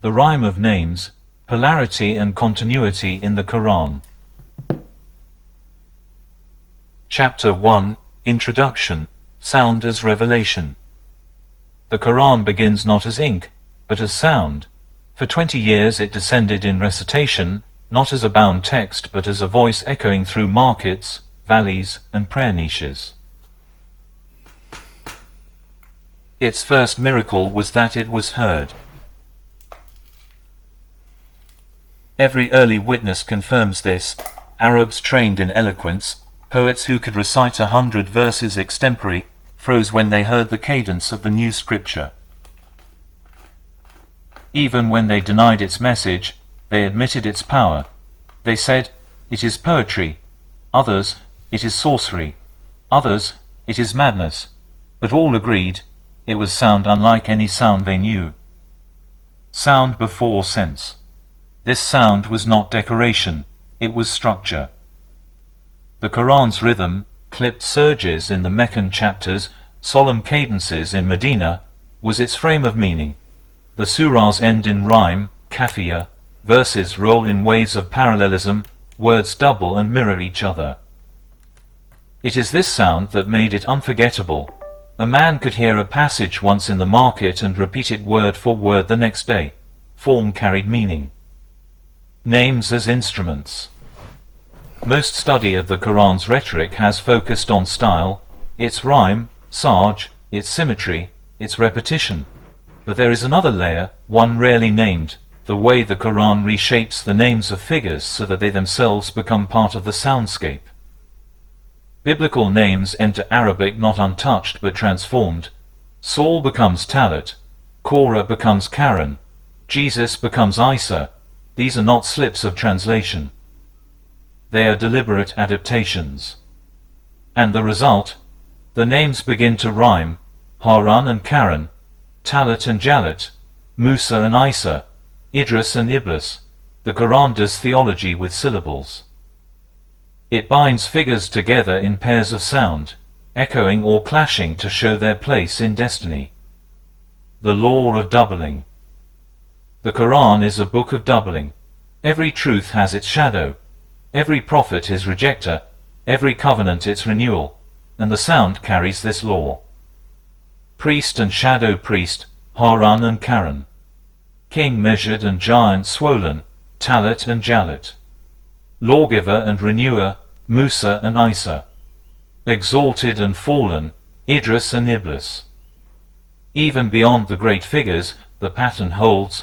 The rhyme of names, polarity and continuity in the Qur'an. Chapter 1, Introduction, Sound as Revelation. The Qur'an begins not as ink, but as sound. For 20 years it descended in recitation, not as a bound text but as a voice echoing through markets, valleys, and prayer niches. Its first miracle was that it was heard. Every early witness confirms this. Arabs trained in eloquence, poets who could recite 100 verses extempore, froze when they heard the cadence of the new scripture. Even when they denied its message, they admitted its power. They said, "It is poetry." Others, "It is sorcery." Others, "It is madness." But all agreed, it was sound unlike any sound they knew. Sound before sense. This sound was not decoration, it was structure. The Qur'an's rhythm, clipped surges in the Meccan chapters, solemn cadences in Medina, was its frame of meaning. The surahs end in rhyme, kafiyah, verses roll in waves of parallelism, words double and mirror each other. It is this sound that made it unforgettable. A man could hear a passage once in the market and repeat it word for word the next day. Form carried meaning. Names as instruments. Most study of the Qur'an's rhetoric has focused on style, its rhyme, sarj, its symmetry, its repetition. But there is another layer, one rarely named, the way the Qur'an reshapes the names of figures so that they themselves become part of the soundscape. Biblical names enter Arabic not untouched but transformed. Saul becomes Talat, Korah becomes Karen, Jesus becomes Isa. These are not slips of translation. They are deliberate adaptations. And the result? The names begin to rhyme, Harun and Karen, Talat and Jalat, Musa and Isa, Idris and Iblis. The Qur'an does theology with syllables. It binds figures together in pairs of sound, echoing or clashing to show their place in destiny. The law of doubling. The Qur'an is a book of doubling. Every truth has its shadow. Every prophet his rejecter, every covenant its renewal, and the sound carries this law. Priest and shadow priest, Harun and Karen. King measured and giant swollen, Talat and Jalat. Lawgiver and renewer, Musa and Isa. Exalted and fallen, Idris and Iblis. Even beyond the great figures, the pattern holds.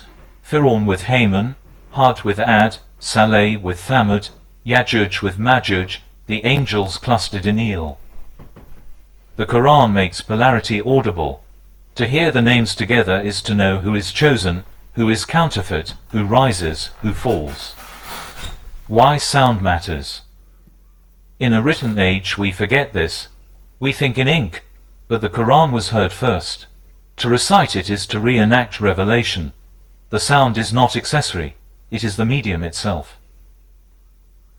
Fir'aun with Haman, Hud with Ad, Saleh with Thamud, Yajuj with Majuj, the angels clustered in El. The Qur'an makes polarity audible. To hear the names together is to know who is chosen, who is counterfeit, who rises, who falls. Why sound matters. In a written age we forget this. We think in ink, but the Qur'an was heard first. To recite it is to reenact revelation. The sound is not accessory, it is the medium itself.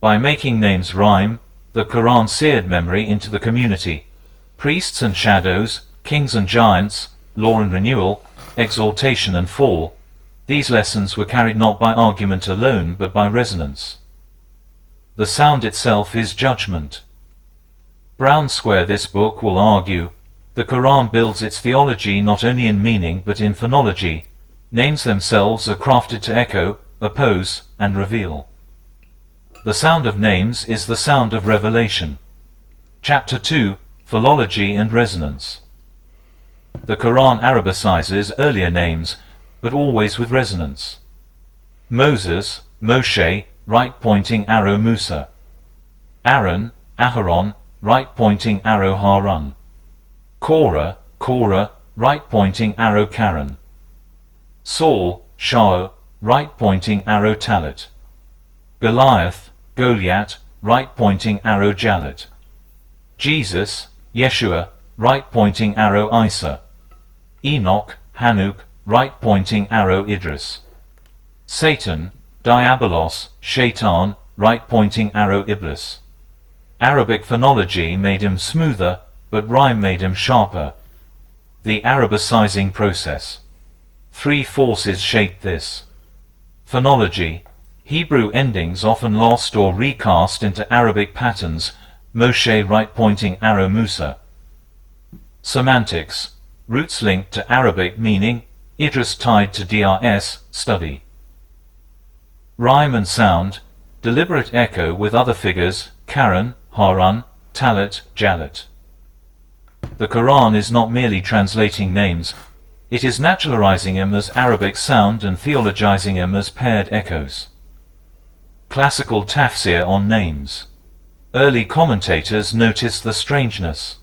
By making names rhyme, the Qur'an seared memory into the community. Priests and shadows, kings and giants, law and renewal, exaltation and fall. These lessons were carried not by argument alone but by resonance. The sound itself is judgment. Brown Square this book will argue, the Qur'an builds its theology not only in meaning but in phonology. Names themselves are crafted to echo, oppose, and reveal. The sound of names is the sound of revelation. Chapter 2, Philology and Resonance. The Qur'an Arabicizes earlier names, but always with resonance. Moses, Moshe, right-pointing arrow Musa. Aaron, Aharon, right-pointing arrow Harun. Korah, Korah, right-pointing arrow Karen. Saul, Shaul, right-pointing arrow Talat. Goliath, Goliath, right-pointing arrow Jalat. Jesus, Yeshua, right-pointing arrow Isa. Enoch, Hanuk, right-pointing arrow Idris. Satan, Diabolos, Shaitan, right-pointing arrow Iblis. Arabic phonology made him smoother, but rhyme made him sharper. The Arabicizing process. Three forces shaped this. Phonology. Hebrew endings often lost or recast into Arabic patterns. Moshe right-pointing arrow Musa. Semantics. Roots linked to Arabic meaning. Idris tied to DRS, study. Rhyme and sound. Deliberate echo with other figures. Karen, Harun, Talit, Jalit. The Qur'an is not merely translating names. It is naturalizing them as Arabic sound and theologizing them as paired echoes. Classical tafsir on names. Early commentators noticed the strangeness.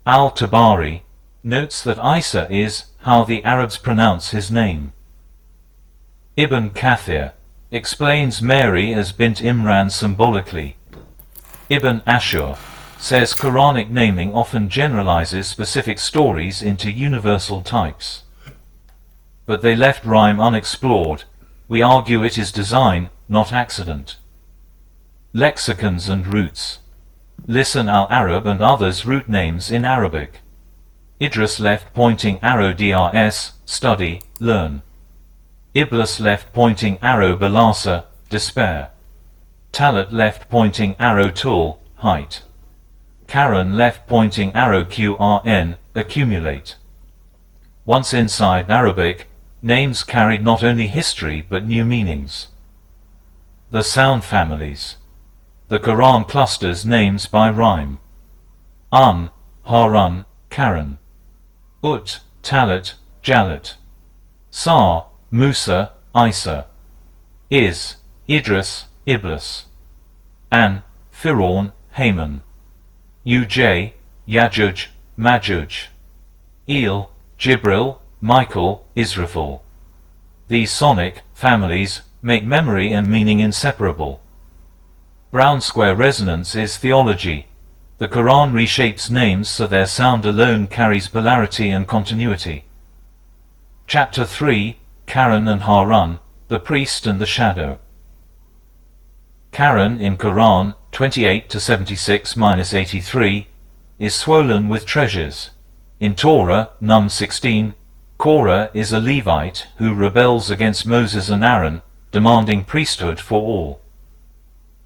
Al-Tabari notes that Isa is how the Arabs pronounce his name. Ibn Kathir explains Mary as Bint Imran symbolically. Ibn Ashur says Quranic naming often generalizes specific stories into universal types. But they left rhyme unexplored. We argue it is design, not accident. Lexicons and roots. Lisan al-Arab and others root names in Arabic. Idris left pointing arrow DRS, study, learn. Iblis left pointing arrow Balasa, despair. Talit left pointing arrow Tul, height. Karen left pointing arrow Qur'ān, accumulate. Once inside Arabic, names carried not only history but new meanings. The sound families. The Quran clusters names by rhyme. Harun, Karen. Talit, Jalit. Sa, Musa, Isa. Idris, Iblis. Firaun, Haman. Yajuj, Majuj. Jibril, Michael, Israfil. These sonic families make memory and meaning inseparable. Brown square resonance is theology. The Quran reshapes names so their sound alone carries polarity and continuity. Chapter 3, Karen and Harun, the priest and the shadow. Karen in Quran 28-76-83 is swollen with treasures. In Torah, Num 16, Korah is a Levite who rebels against Moses and Aaron, demanding priesthood for all.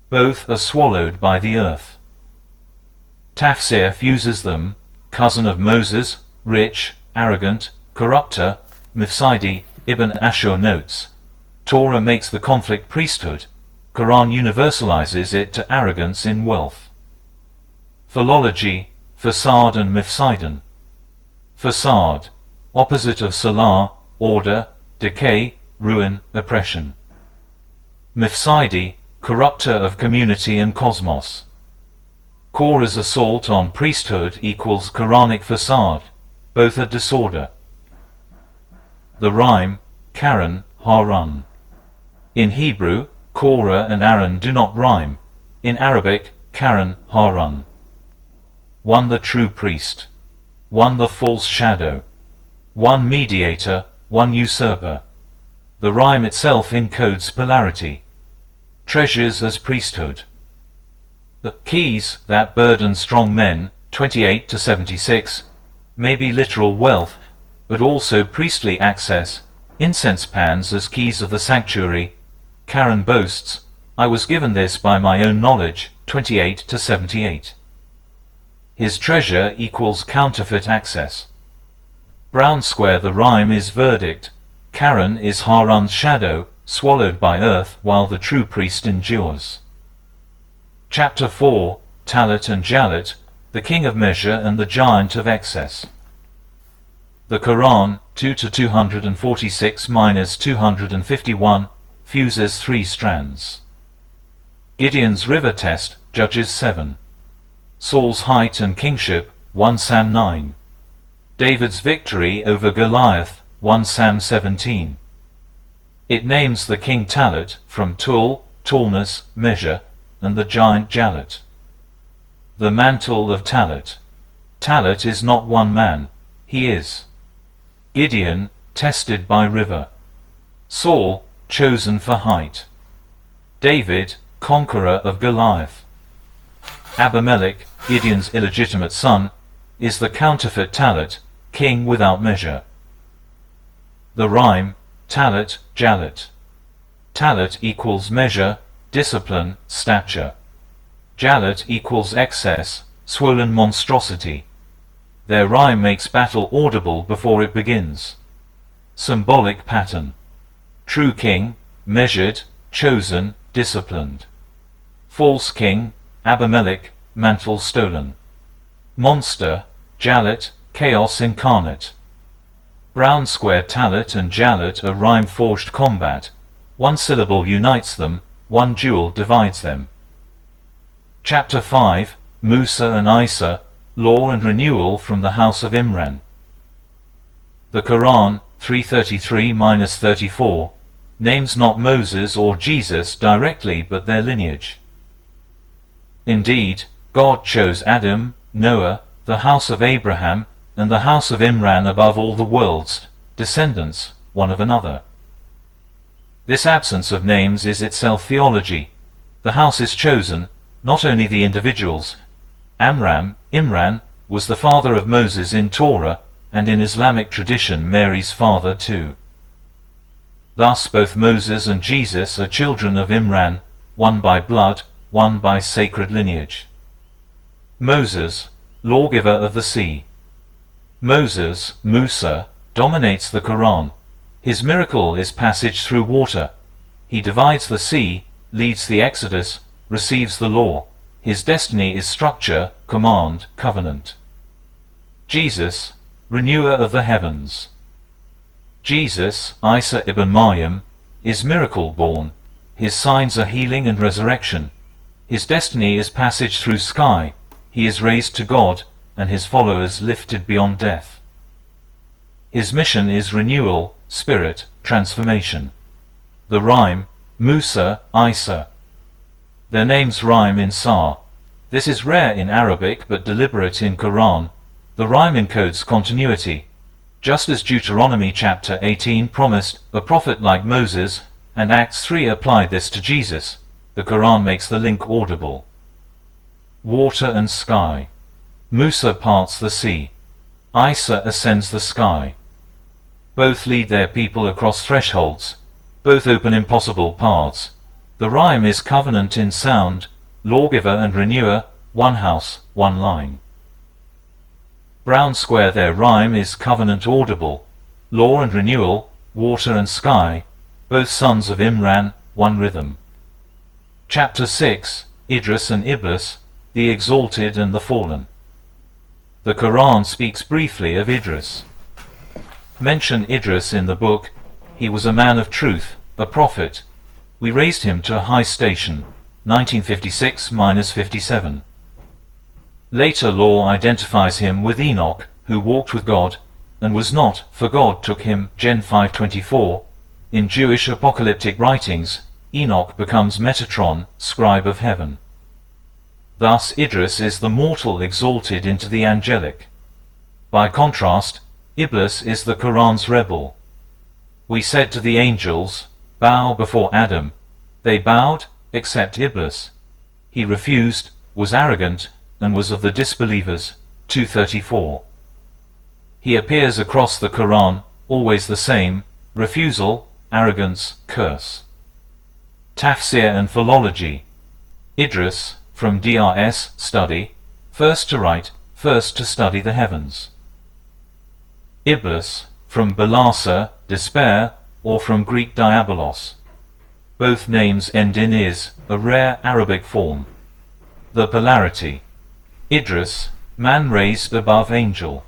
Both are swallowed by the earth. Tafsir fuses them, cousin of Moses, rich, arrogant, corrupter, Mifsidi, Ibn Ashur notes. Torah makes the conflict priesthood. Quran universalizes it to arrogance in wealth. Philology, Fasad and Mifsidon. Fasad, opposite of Salah, order, decay, ruin, oppression. Mifsidi, corrupter of community and cosmos. Korah's assault on priesthood equals Quranic fasad, both are disorder. The rhyme, Karen, Harun. In Hebrew, Korah and Aaron do not rhyme. In Arabic, Karen, Harun. One the true priest. One the false shadow. One mediator, one usurper. The rhyme itself encodes polarity. Treasures as priesthood. The keys that burden strong men, 28-76, may be literal wealth, but also priestly access, incense pans as keys of the sanctuary. Karen boasts, I was given this by my own knowledge, 28-78. His treasure equals counterfeit access. Brown square the rhyme is verdict. Karen is Harun's shadow, swallowed by earth while the true priest endures. Chapter 4, Talit and Jalit, the king of measure and the giant of excess. The Quran, 2-246-251, fuses three strands. Gideon's river test, Judges 7. Saul's height and kingship, 1 Sam 9. David's victory over Goliath, 1 Sam 17. It names the king Talit, from Tul, tallness, measure, and the giant Jalit. The mantle of Talit. Talit is not one man, he is. Gideon, tested by river. Saul, chosen for height. David, conqueror of Goliath. Abimelech, Gideon's illegitimate son, is the counterfeit Talit, king without measure. The rhyme, Talit, Jalit. Talit equals measure, discipline, stature. Jalit equals excess, swollen monstrosity. Their rhyme makes battle audible before it begins. Symbolic pattern. True king, measured, chosen, disciplined. False king, Abimelech, mantle stolen. Monster, Jalit, chaos incarnate. Brown square Talit and Jalit are rhyme-forged combat. One syllable unites them, one duel divides them. Chapter 5, Musa and Isa, Law and Renewal from the House of Imran. The Qur'an, 333-34, names not Moses or Jesus directly but their lineage. Indeed, God chose Adam, Noah, the house of Abraham, and the house of Imran above all the worlds, descendants, one of another. This absence of names is itself theology. The house is chosen, not only the individuals. Imran, was the father of Moses in Torah, and in Islamic tradition Mary's father too. Thus both Moses and Jesus are children of Imran, one by blood, one by sacred lineage. Moses, lawgiver of the sea. Moses, Musa, dominates the Qur'an. His miracle is passage through water. He divides the sea, leads the Exodus, receives the law. His destiny is structure, command, covenant. Jesus, renewer of the heavens. Jesus, Isa ibn Maryam, is miracle born. His signs are healing and resurrection. His destiny is passage through sky. He is raised to God, and his followers lifted beyond death. His mission is renewal, spirit, transformation. The rhyme, Musa, Isa. Their names rhyme in Sa. This is rare in Arabic but deliberate in Qur'an. The rhyme encodes continuity. Just as Deuteronomy chapter 18 promised a prophet like Moses, and Acts 3 applied this to Jesus, the Qur'an makes the link audible. Water and sky. Musa parts the sea. Isa ascends the sky. Both lead their people across thresholds. Both open impossible paths. The rhyme is covenant in sound, lawgiver and renewer, one house, one line. Brown square their rhyme is covenant audible, law and renewal, water and sky, both sons of Imran, one rhythm. Chapter 6, Idris and Iblis, the exalted and the fallen. The Qur'an speaks briefly of Idris. Mention Idris in the book. He was a man of truth, a prophet. We raised him to a high station, 1956-57. Later law identifies him with Enoch, who walked with God, and was not, for God took him, Gen 5:24. In Jewish apocalyptic writings, Enoch becomes Metatron, scribe of heaven. Thus Idris is the mortal exalted into the angelic. By contrast, Iblis is the Qur'an's rebel. We said to the angels, bow before Adam. They bowed, except Iblis. He refused, was arrogant, and was of the disbelievers. 234. He appears across the Qur'an, always the same, refusal, arrogance, curse. Tafsir and philology. Idris, from Drs, study, first to write, first to study the heavens. Iblis, from Balasa, despair, or from Greek diabolos. Both names end in is, a rare Arabic form. The polarity. Idris, man raised above angel.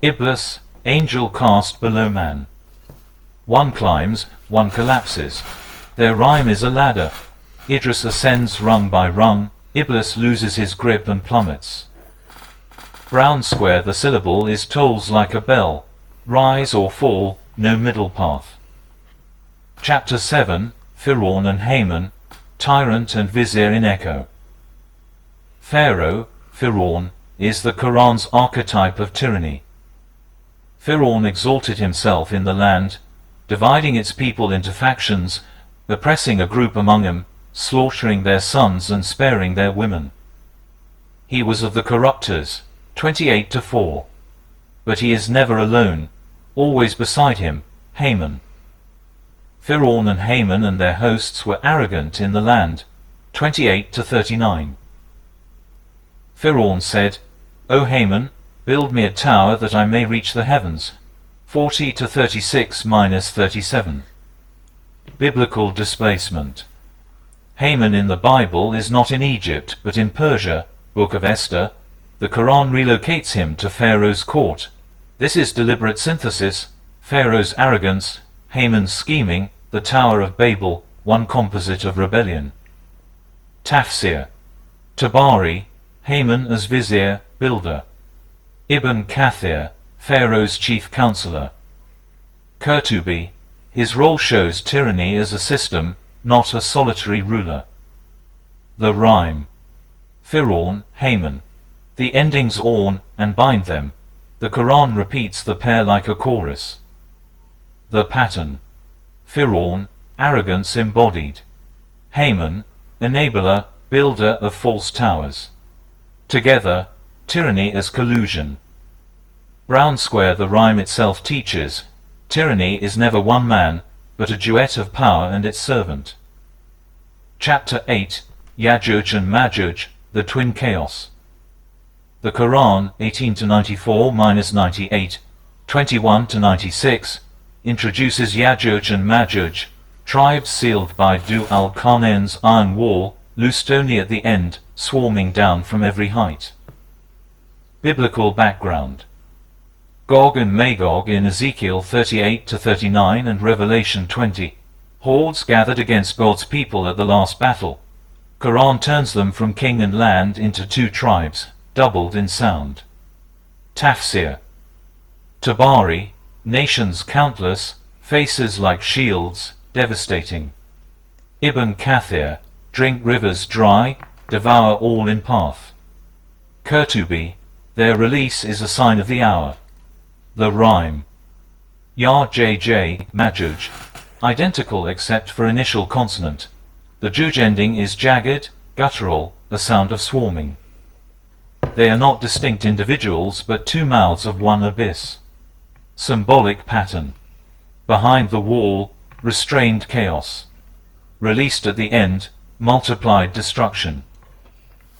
Iblis, angel cast below man. One climbs, one collapses. Their rhyme is a ladder. Idris ascends rung by rung, Iblis loses his grip and plummets. Brown square the syllable is tolls like a bell. Rise or fall, no middle path. Chapter 7, Fir'aun and Haman, tyrant and vizier in echo. Pharaoh, Fir'aun, is the Qur'an's archetype of tyranny. Fir'aun exalted himself in the land, dividing its people into factions, oppressing a group among them, slaughtering their sons and sparing their women. He was of the corruptors, 28-4. But he is never alone, always beside him, Haman. Pharaoh and Haman and their hosts were arrogant in the land. 28-39. Pharaoh said, O Haman, build me a tower that I may reach the heavens. 40-36-37. Biblical displacement. Haman in the Bible is not in Egypt but in Persia, Book of Esther. The Qur'an relocates him to Pharaoh's court. This is deliberate synthesis. Pharaoh's arrogance, Haman's scheming, the Tower of Babel, one composite of rebellion. Tafsir. Tabari, Haman as vizier, builder. Ibn Kathir, Pharaoh's chief counselor. Qurtubi, his role shows tyranny as a system, not a solitary ruler. The rhyme. Pharaoh, Haman. The endings orn and bind them. The Quran repeats the pair like a chorus. The pattern. Pharaoh, arrogance embodied. Haman, enabler, builder of false towers. Together, tyranny as collusion. Brown Square. The rhyme itself teaches, tyranny is never one man, but a duet of power and its servant. Chapter 8, Yajuj and Majuj, the twin chaos. The Quran, 18-94-98, 21-96, introduces Yajuj and Majuj, tribes sealed by Du al-Qarnayn's iron wall, loosed only at the end, swarming down from every height. Biblical background. Gog and Magog in Ezekiel 38-39 and Revelation 20. Hordes gathered against God's people at the last battle. Quran turns them from king and land into two tribes, doubled in sound. Tafsir. Tabari, nations countless, faces like shields, devastating. Ibn Kathir, drink rivers dry, devour all in path. Qurtubi, their release is a sign of the hour. The rhyme. Yajj, Majuj, identical except for initial consonant. The Juj ending is jagged, guttural, a sound of swarming. They are not distinct individuals but two mouths of one abyss. Symbolic pattern. Behind the wall, restrained chaos. Released at the end, multiplied destruction.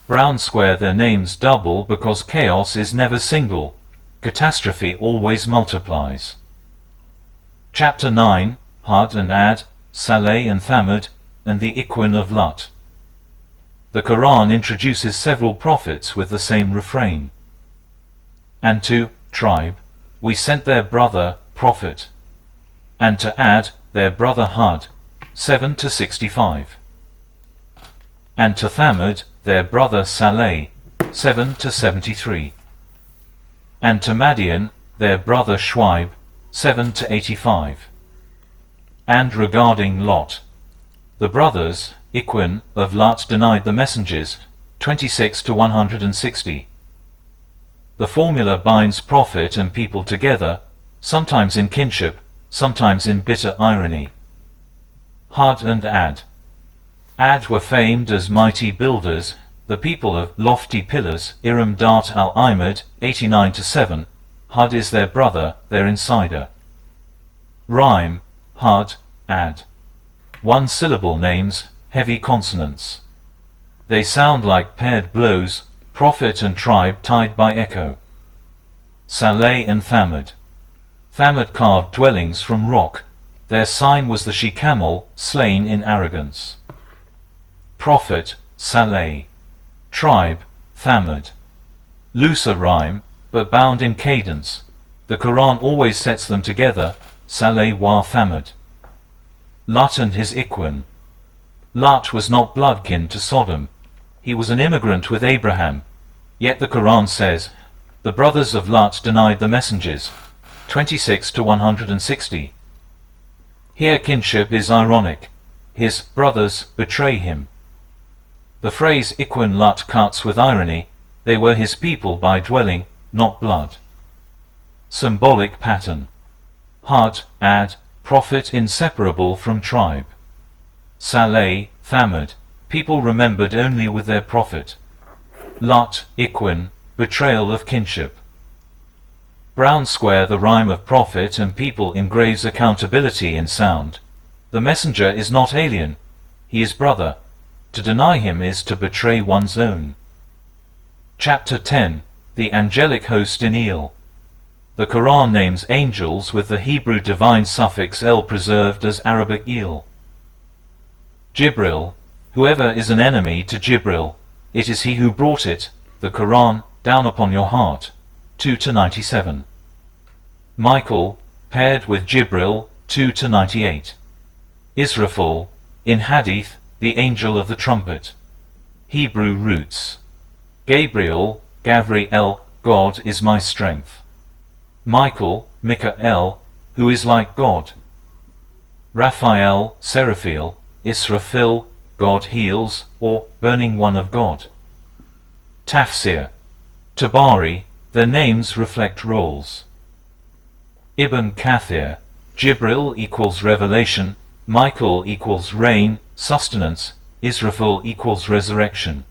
Brown Square. Their names double because chaos is never single. Catastrophe always multiplies. Chapter 9, Hud and Ad, Saleh and Thamud, and the Ikhwan of Lut. The Quran introduces several prophets with the same refrain. And to tribe, we sent their brother, prophet. And to Ad, their brother Hud, 7-65. And to Thamud, their brother Saleh, 7-73. And to Madian, their brother Shuaib, 7-85. And regarding Lot, the brothers, Ikhwan, of Lut denied the messengers, 26-160. The formula binds prophet and people together, sometimes in kinship, sometimes in bitter irony. Hud and Ad. Ad were famed as mighty builders, the people of lofty pillars. Iram Dart al-Imad, 89-7. Hud is their brother, their insider. Rhyme. Hud, Ad. One syllable names, heavy consonants. They sound like paired blows, prophet and tribe tied by echo. Saleh and Thamud. Thamud carved dwellings from rock. Their sign was the she-camel, slain in arrogance. Prophet, Saleh. Tribe, Thamud. Looser rhyme, but bound in cadence. The Quran always sets them together, Saleh wa Thamud. Lut and his Ikhwan. Lut was not bloodkin to Sodom. He was an immigrant with Abraham. Yet the Quran says, the brothers of Lut denied the messengers, 26-160. Here kinship is ironic. His brothers betray him. The phrase Ikhwan Lut cuts with irony. They were his people by dwelling, not blood. Symbolic pattern. Hud, Ad, prophet inseparable from tribe. Saleh, Thamud, people remembered only with their prophet. Lut, Ikhwan, betrayal of kinship. Brown Square. The rhyme of prophet and people engraves accountability in sound. The messenger is not alien, he is brother. To deny him is to betray one's own. Chapter 10. The Angelic Host in El. The Qur'an names angels with the Hebrew divine suffix el preserved as Arabic el. Jibril. Whoever is an enemy to Jibril, it is he who brought it, the Qur'an, down upon your heart. 2-97. Michael, paired with Jibril. 2-98. Israfil, in Hadith, the angel of the trumpet. Hebrew roots. Gabriel, Gavriel, God is my strength. Michael, Mikael, who is like God. Raphael, Seraphil, Israfil, God heals, or burning one of God. Tafsir. Tabari, their names reflect roles. Ibn Kathir, Jibril equals revelation, Michael equals rain, sustenance, Israfil equals resurrection.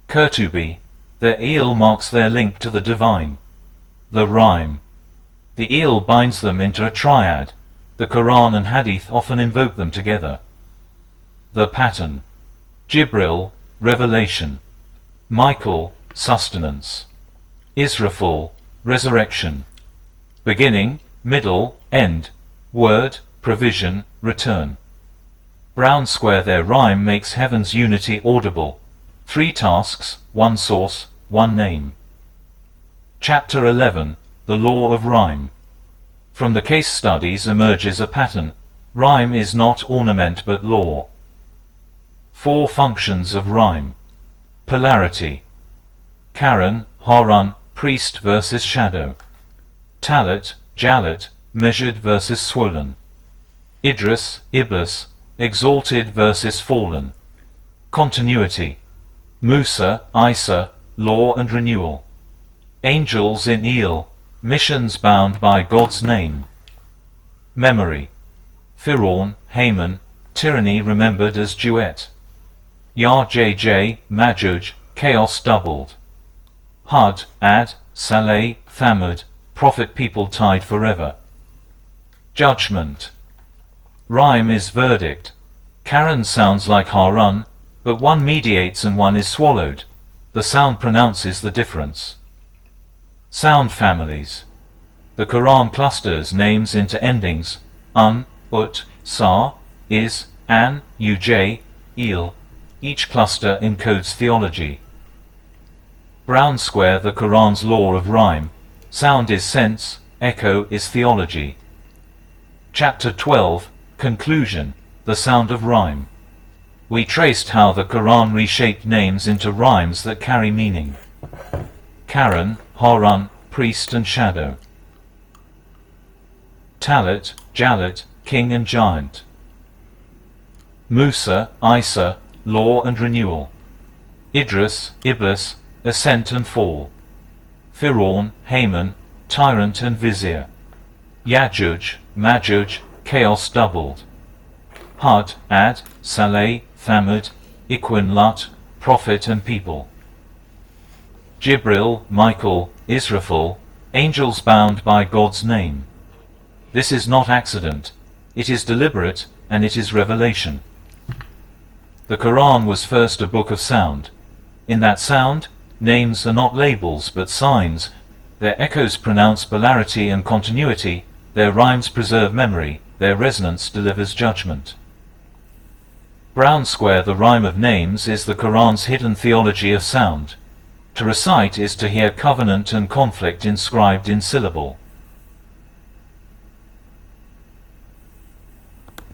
Qurtubi, their eel marks their link to the divine. The rhyme. The eel binds them into a triad. The Quran and Hadith often invoke them together. The pattern. Jibril, revelation. Michael, sustenance. Israfil, resurrection. Beginning, middle, end. Word, provision, return. Brown square their rhyme makes heaven's unity audible. 3 tasks, 1 source, 1 name. Chapter 11. The Law of Rhyme. From the case studies emerges a pattern. Rhyme is not ornament but law. 4 functions of rhyme. Polarity. Karen, Harun, priest versus shadow. Talat, Jalat, measured versus swollen. Idris, Iblis, exalted versus fallen. Continuity. Musa, Isa, law and renewal. Angels in El, missions bound by God's name. Memory. Firaun, Haman, tyranny remembered as duet. Yah-JJ, Majuj, chaos doubled. Hud, Ad, Saleh, Thamud, prophet people tied forever. Judgment. Rhyme is verdict. Karen sounds like Harun, but one mediates and one is swallowed. The sound pronounces the difference. Sound families. The Quran clusters names into endings un, ut, sa, is, an, uj, il. Each cluster encodes theology. Brown square the Quran's law of rhyme. Sound is sense, echo is theology. Chapter 12. Conclusion. The sound of rhyme. We traced how the Quran reshaped names into rhymes that carry meaning. Karen, Harun, priest and shadow. Talat, Jalat, king and giant. Musa, Isa, law and renewal. Idris, Iblis, ascent and fall. Firaun, Haman, tyrant and vizier. Yajuj, Majuj, chaos doubled. Hud, Ad, Saleh, Thamud, Iqwin Lut, prophet and people. Jibril, Michael, Israfil, angels bound by God's name. This is not accident, it is deliberate, and it is revelation. The Quran was first a book of sound. In that sound, names are not labels but signs. Their echoes pronounce polarity and continuity, their rhymes preserve memory, their resonance delivers judgment. Brown square the rhyme of names is the Quran's hidden theology of sound. To recite is to hear covenant and conflict inscribed in syllable.